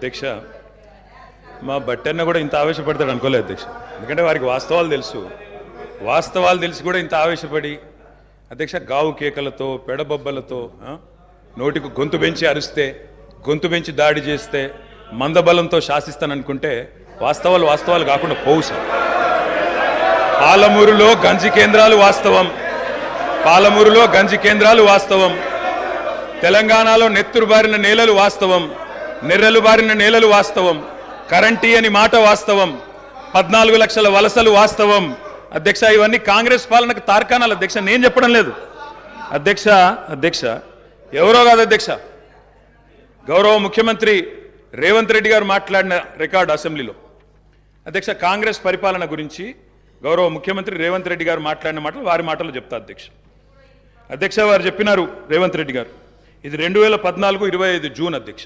అధ్యక్ష మా బట్టన్న కూడా ఇంత ఆవేశపడతాడు అనుకోలేదు అధ్యక్ష. ఎందుకంటే వారికి వాస్తవాలు తెలిసి కూడా ఇంత ఆవేశపడి అధ్యక్ష గావు కేకలతో పెడబొబ్బలతో నోటికి గొంతు పెంచి అరిస్తే గొంతు పెంచి దాడి చేస్తే మందబలంతో శాసిస్తాననుకుంటే వాస్తవాలు కాకుండా పోవు సార్. పాలమూరులో గంజి కేంద్రాలు వాస్తవం, తెలంగాణలో నెత్తురు బారిన నేలలు వాస్తవం, నెర్రెలు బారిన నేలలు వాస్తవం, కరెంటీ అని మాట వాస్తవం, 14 లక్షల వలసలు వాస్తవం. అధ్యక్ష ఇవన్నీ కాంగ్రెస్ పాలనకు తార్కాణాలు అధ్యక్ష, నేను చెప్పడం లేదు అధ్యక్ష. ఎవరో కాదు అధ్యక్ష, గౌరవ ముఖ్యమంత్రి రేవంత్ రెడ్డి గారు మాట్లాడిన రికార్డు అసెంబ్లీలో అధ్యక్ష కాంగ్రెస్ పరిపాలన గురించి గౌరవ ముఖ్యమంత్రి రేవంత్ రెడ్డి గారు మాట్లాడిన మాటలు వారి మాటలు చెప్తా అధ్యక్ష. వారు చెప్పినారు రేవంత్ రెడ్డి గారు, ఇది 2014 25 జూన్ అధ్యక్ష.